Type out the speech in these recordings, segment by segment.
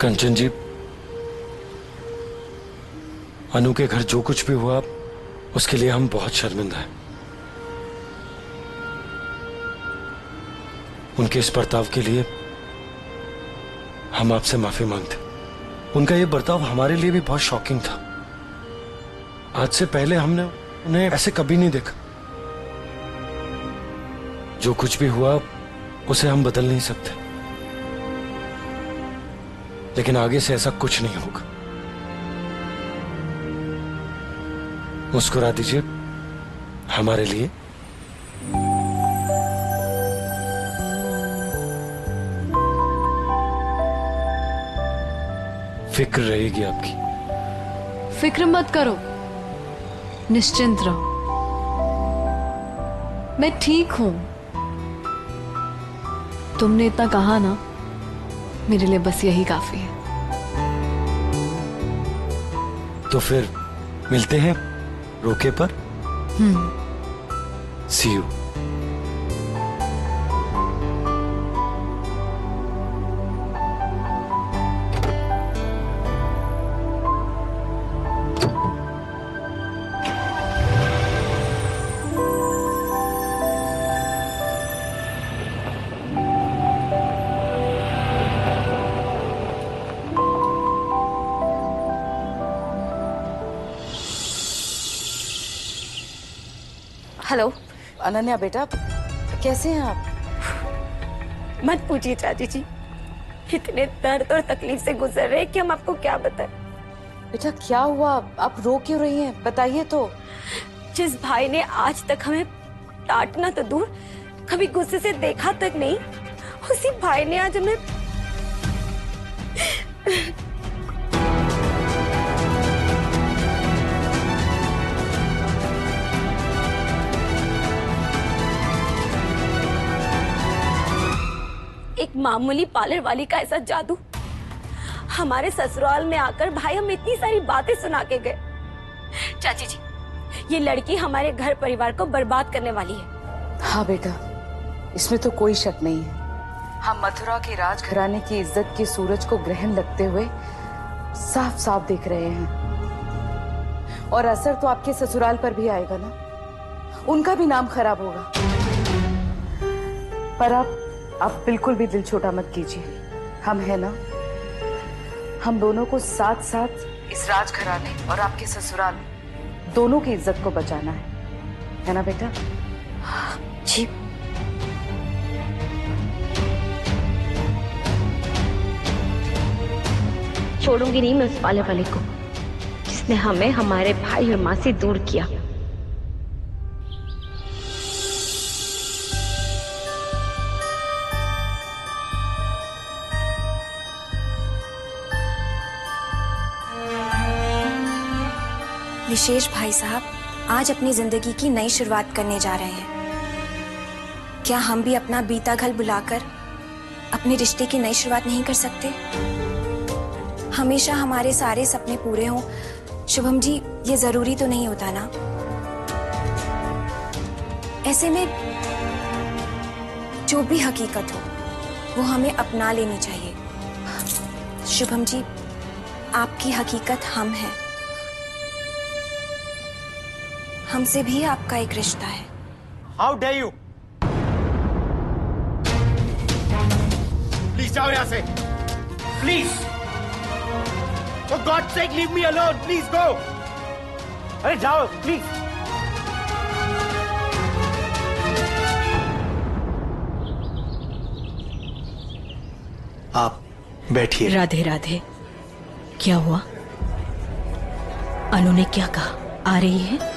कंचन जी, अनु के घर जो कुछ भी हुआ उसके लिए हम बहुत शर्मिंदा हैं। उनके इस बर्ताव के लिए हम आपसे माफी मांगते। उनका ये बर्ताव हमारे लिए भी बहुत शॉकिंग था। आज से पहले हमने उन्हें ऐसे कभी नहीं देखा। जो कुछ भी हुआ उसे हम बदल नहीं सकते, लेकिन आगे से ऐसा कुछ नहीं होगा। मुस्कुरा दीजिए हमारे लिए। फिक्र रहेगी आपकी। फिक्र मत करो, निश्चिंत रहो, मैं ठीक हूं। तुमने इतना कहा ना, मेरे लिए बस यही काफी है। तो फिर मिलते हैं रोके पर। सी यू। हेलो अनन्या बेटा, कैसे हैं आप? मत पूछिए चाची जी, इतने दर्द और तकलीफ से गुजर रहे कि हम आपको क्या बताएं। बेटा क्या हुआ? आप रो क्यों रही हैं? बताइए तो। जिस भाई ने आज तक हमें डांटना तो दूर, कभी गुस्से से देखा तक नहीं, उसी भाई ने आज हमें एक मामूली पार्लर वाली का ऐसा जादू। हमारे ससुराल में आकर भाई हमें इतनी सारी बातें सुना के गए। चाची जी, ये लड़की हमारे घर परिवार को बर्बाद करने वाली है। हाँ बेटा, इसमें तो कोई शक नहीं है। हम मथुरा के राजघराने की इज्जत के सूरज को ग्रहण लगते हुए साफ साफ देख रहे हैं, और असर तो आपके ससुराल पर भी आएगा ना। उनका भी नाम खराब होगा। पर आप बिल्कुल भी दिल छोटा मत कीजिए। हम है ना, हम दोनों को साथ साथ इस राजघराने और आपके ससुराल दोनों की इज्जत को बचाना है ना बेटा? जी। छोड़ूंगी नहीं मैं उस पार्लर वाले को, जिसने हमें हमारे भाई और माँ से दूर किया। विशेष भाई साहब आज अपनी जिंदगी की नई शुरुआत करने जा रहे हैं। क्या हम भी अपना बीता घल बुलाकर अपने रिश्ते की नई शुरुआत नहीं कर सकते? हमेशा हमारे सारे सपने पूरे हों, शुभम जी, ये जरूरी तो नहीं होता ना। ऐसे में जो भी हकीकत हो वो हमें अपना लेनी चाहिए। शुभम जी, आपकी हकीकत हम हैं। हमसे भी आपका एक रिश्ता है। How dare you? Please जाओ यहाँ से। Please. For God's sake, leave me alone. Please go. अरे जाओ, please. आप बैठिए। राधे राधे। क्या हुआ? अनु ने क्या कहा? आ रही है?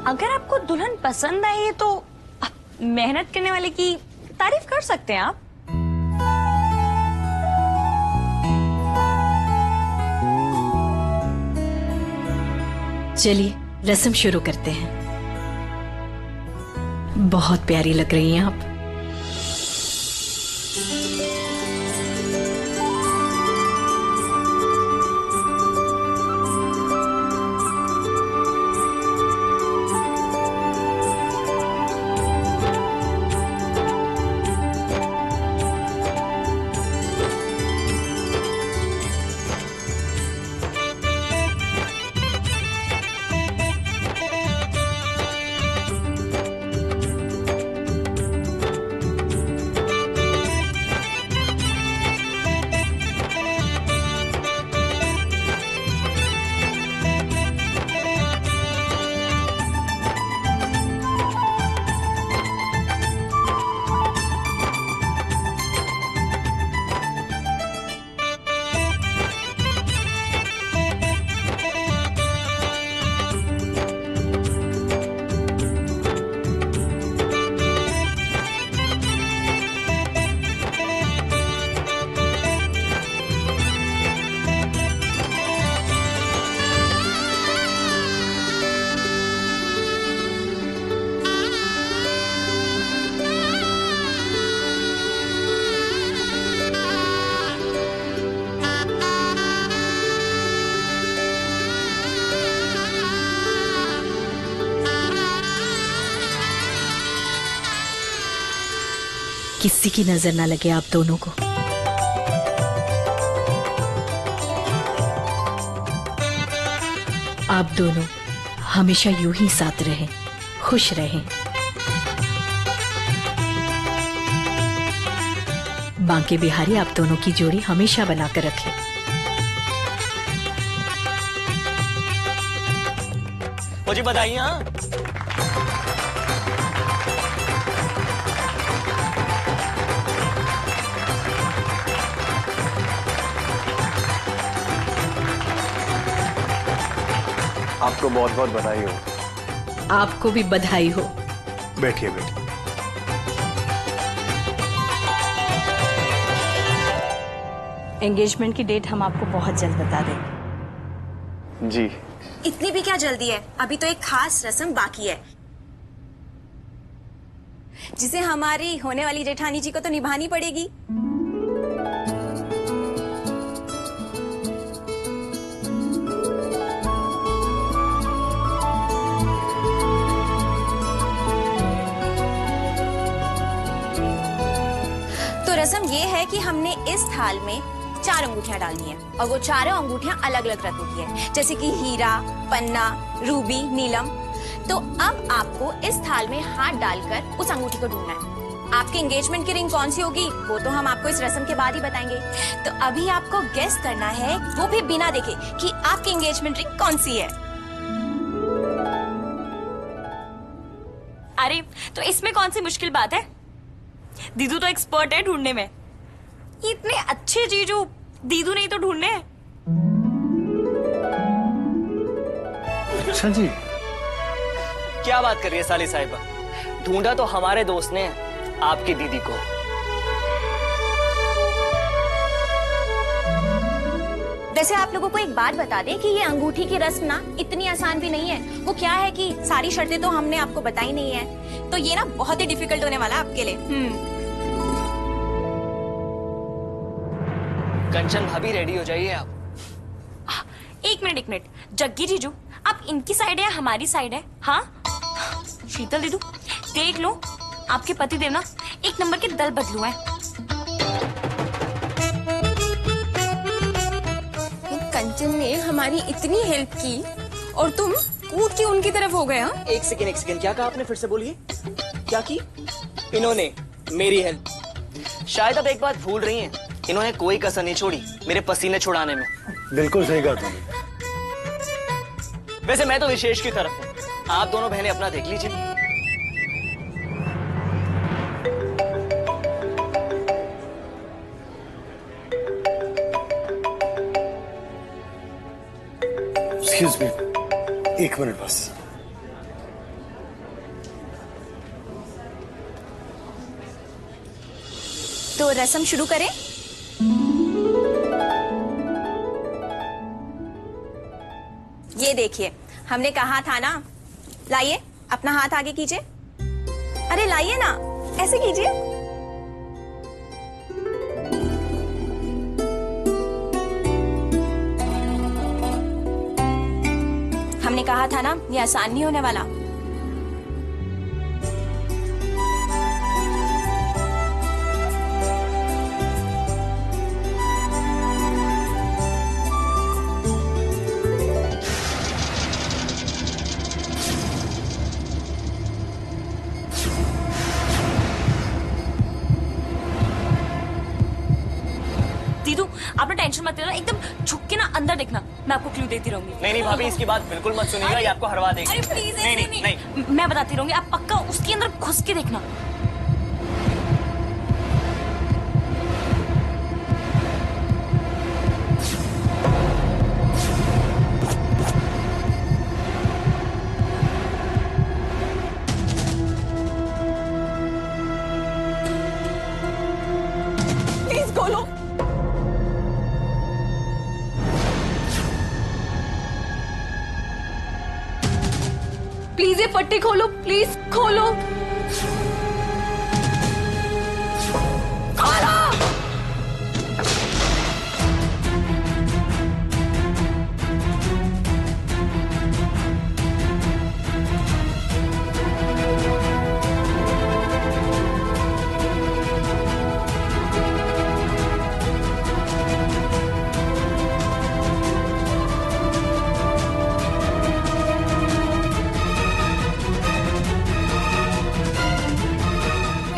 अगर आपको दुल्हन पसंद आई है तो मेहनत करने वाले की तारीफ कर सकते हैं आप। चलिए रस्म शुरू करते हैं। बहुत प्यारी लग रही हैं आप। किसी की नजर ना लगे आप दोनों को। आप दोनों हमेशा यूं ही साथ रहें, खुश रहें। बांके बिहारी आप दोनों की जोड़ी हमेशा बनाकर रखें। मुझे बधाइयाँ। आपको बहुत बहुत बधाई हो। आपको भी बधाई हो। बैठिए बैठिए। एंगेजमेंट की डेट हम आपको बहुत जल्द बता देंगे। जी। इतनी भी क्या जल्दी है, अभी तो एक खास रस्म बाकी है जिसे हमारी होने वाली जेठानी जी को तो निभानी पड़ेगी। तो रस्म ये है कि हमने इस थाल में 4 अंगूठियां डालनी है और वो चारों अंगूठियां अलग अलग रत्नों की है, जैसे कि हीरा, पन्ना, रूबी, नीलम। तो अब आपको इस थाल में हाथ डालकर उस अंगूठी को ढूंढना है। आपके एंगेजमेंट की रिंग कौन सी होगी वो तो हम आपको इस रस्म के बाद ही बताएंगे। तो अभी आपको गेस करना है, वो भी बिना देखे, कि आपकी एंगेजमेंट रिंग कौन सी है। अरे तो इसमें कौन सी मुश्किल बात है, दीदू तो एक्सपर्ट है ढूंढने में। इतने अच्छे जीजू दीदू नहीं तो ढूंढने। अच्छा जी। क्या बात कर रही है साली साहिबा, ढूंढा तो हमारे दोस्त ने आपकी दीदी को। वैसे आप लोगों को एक बात बता दें कि ये अंगूठी की रस्म ना इतनी आसान भी नहीं है। वो क्या है कि सारी शर्तें तो हमने आपको बताई नहीं है, तो ये ना बहुत ही डिफिकल्ट होने वाला आपके लिए। कंचन भाभी रेडी हो जाइए आप। एक मिनट, जग्गी जीजू आप इनकी साइड है या हमारी साइड है? हाँ शीतल दीदू देख लो, आपके पति देव ना एक नंबर के दल बदलू है। कंचन ने हमारी इतनी हेल्प की और तुम कूद के उनकी तरफ हो गए। हाँ एक सेकेंड, क्या कहा आपने, फिर से बोलिए। क्या की? इन्होंने मेरी हेल्प। शायद आप एक बात भूल रही हैं, इन्होंने कोई कसर नहीं छोड़ी मेरे पसीने छुड़ाने में। बिल्कुल सही कहा तुमने। वैसे मैं तो विशेष की तरफ हूँ, आप दोनों बहनें अपना देख लीजिए। एक्सक्यूज मी, 1 मिनट बस। तो रस्म शुरू करें? ये देखिए, हमने कहा था ना, लाइए अपना हाथ आगे कीजिए। अरे लाइए ना, ऐसे कीजिए। हमने कहा था ना, ये आसान नहीं होने वाला। दीदू आप ना टेंशन मत लेना, एकदम झुक के ना अंदर देखना, मैं आपको क्लू देती रहूंगी। नहीं भाभी, इसकी बात बिल्कुल मत सुनिएगा, ये आपको हरवा देगी। अरे प्लीज नहीं। मैं बताती रहूंगी, आप पक्का उसके अंदर घुस के देखना। प्लीज खोलो। प्लीज ये पट्टी खोलो, प्लीज खोलो।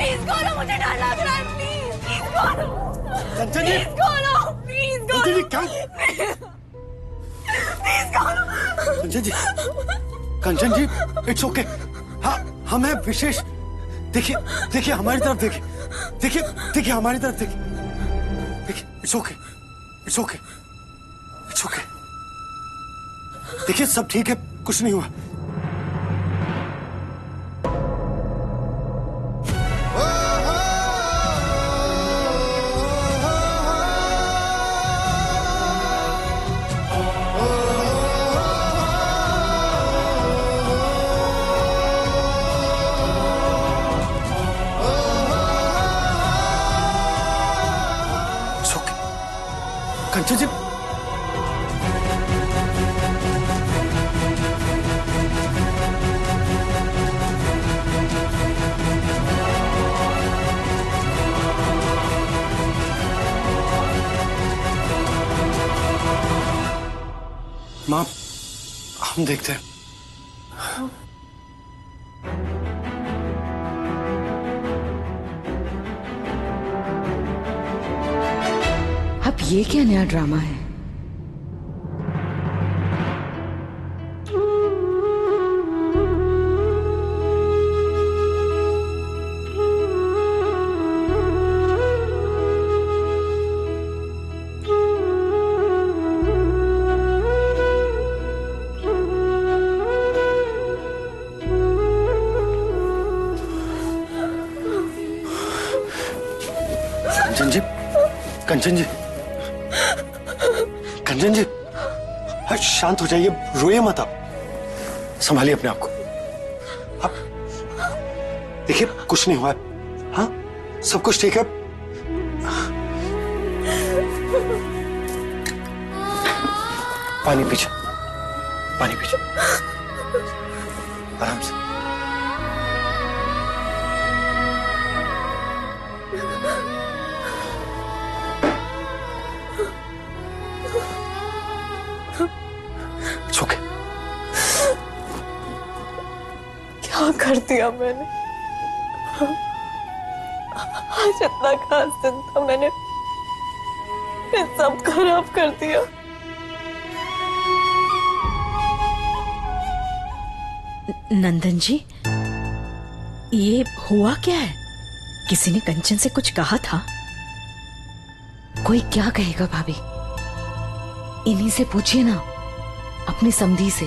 प्लीज खोलो, मुझे डर लग रहा है। प्लीज खोलो। कंचन जी, खोलो प्लीज कंचन जी क्या? प्लीज खोलो। कंचन जी, कंचन जी, इट्स ओके। हाँ, हम हैं विशेष। देखिए हमारी तरफ देखिए, देखिए हमारी तरफ देखिए, it's okay, it's okay, it's okay. देखिए सब ठीक है, कुछ नहीं हुआ। It's okay. कंचन जी, माँ, हम देखते हैं। अब ये क्या नया ड्रामा है? कंचन जी, कंचन जी, कंचन जी, हाँ, शांत हो जाइए, रोइए मत आप, संभालिए अपने आप को। आप देखिए कुछ नहीं हुआ, हाँ सब कुछ ठीक है। पानी पीछे, पानी पीछे, आराम से। It's okay. क्या कर दिया मैंने? आज इतना खास दिन था, मैंने सब खराब कर दिया। नंदन जी, ये हुआ क्या है? किसी ने कंचन से कुछ कहा था? कोई क्या कहेगा भाभी? इन्हीं से पूछिए ना, अपनी समधी से।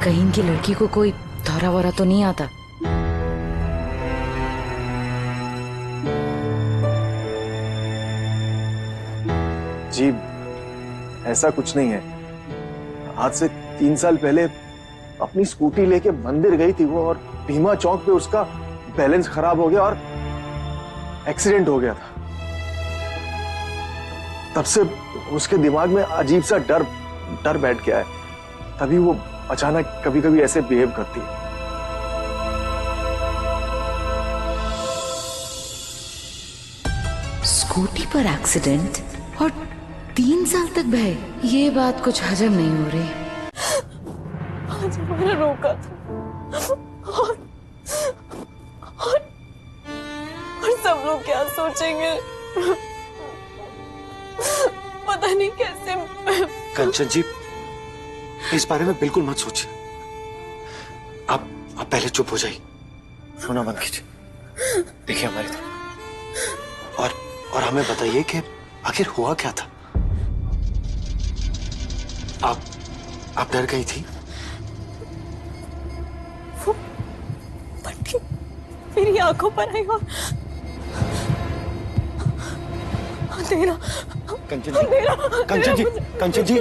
कहीं की लड़की को कोई दौरा वौरा तो नहीं आता? जी ऐसा कुछ नहीं है। आज से 3 साल पहले अपनी स्कूटी लेके मंदिर गई थी वो, और भीमा चौक पे उसका बैलेंस खराब हो गया और एक्सीडेंट हो गया था। तब से उसके दिमाग में अजीब सा डर बैठ गया है, तभी वो अचानक कभी कभी ऐसे बिहेव करती है। स्कूटी पर एक्सीडेंट और 3 साल तक बहे, ये बात कुछ हजम नहीं हो रही। आज हमारा रोका था और सब लोग क्या सोचेंगे, पता नहीं कैसे। कंचन जी, इस बारे में बिल्कुल मत सोचिए। आप पहले चुप हो जाइए, रोना बंद कीजिए, देखिए हमारी तरफ और हमें बताइए कि आखिर हुआ क्या था। आप डर गई थी? वो पट्टी मेरी आंखों पर आई और अंधेरा। कंचन जी,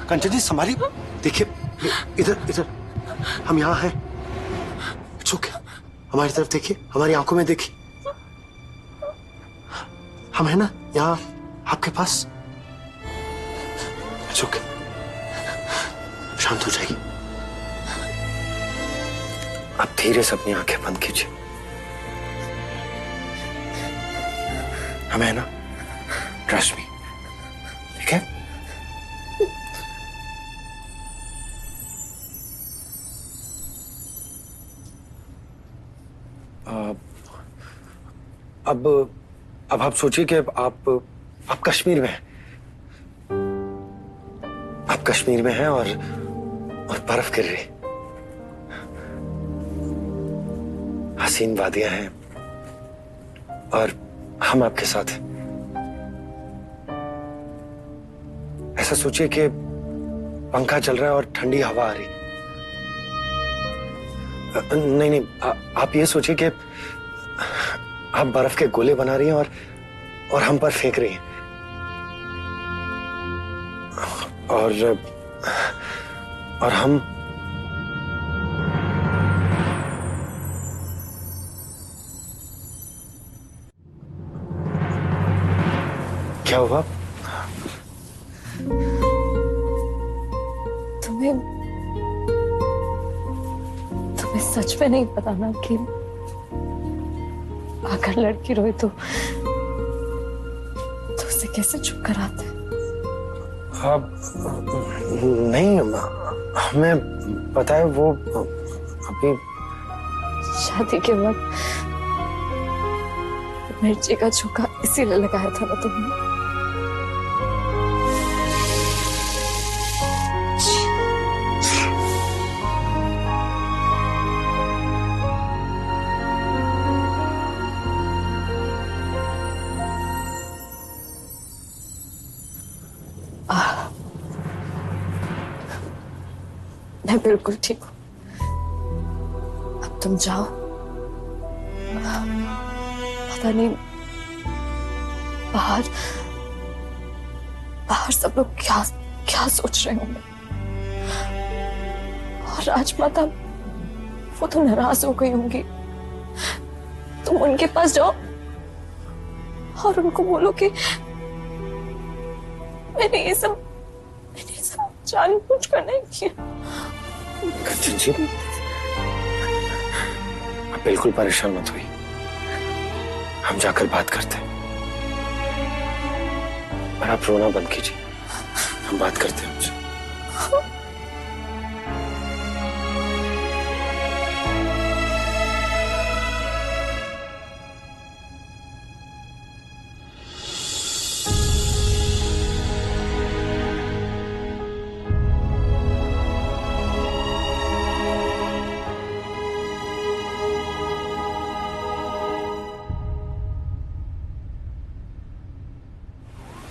कंचन जी संभाली, देखिए इधर हम यहाँ हैं। इट्स ओके, हमारी तरफ देखिए, हमारी आंखों में देखिए, हम है ना यहाँ आपके पास। इट्स ओके, शांत हो जाइए। आप धीरे से अपनी आंखें बंद कीजिए, हमें है ना, ट्रस्ट मी, ठीक है? अब आप सोचिए कि आप कश्मीर में हैं। आप कश्मीर में हैं और बर्फ गिर रही, हसीन वादियां हैं और हम आपके साथ हैं। ऐसा सोचिए कि पंखा चल रहा है और ठंडी हवा आ रही। नहीं, आप ये सोचिए कि आप बर्फ के गोले बना रही हैं और हम पर फेंक रही हैं। और हम क्या हुआ? तुम्हें सच में नहीं पता ना कि अगर लड़की रोए तो उसे कैसे चुप कराते? नहीं, हमें पता है। वो अभी शादी के वक्त मिर्ची का झोंका इसीलिए लगाया था ना तुमने। मैं बिल्कुल ठीक हूँ, अब तुम जाओ। पता नहीं बाहर सब लोग क्या सोच रहे होंगे। और राजमाता, वो तो नाराज हो गई होंगी। तुम उनके पास जाओ और उनको बोलो कि मैंने ये सब जानबूझकर नहीं किया। कंचन जी, आप बिल्कुल परेशान मत हुई, हम जाकर बात करते हैं। और आप रोना बंद कीजिए, हम बात करते हैं उनसे।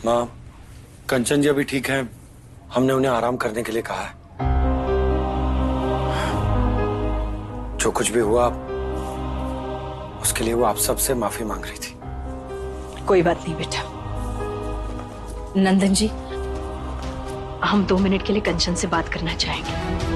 माँ, कंचन जी अभी ठीक है, हमने उन्हें आराम करने के लिए कहा है। जो कुछ भी हुआ उसके लिए वो आप सबसे माफी मांग रही थी। कोई बात नहीं बेटा, नंदन जी, हम 2 मिनट के लिए कंचन से बात करना चाहेंगे।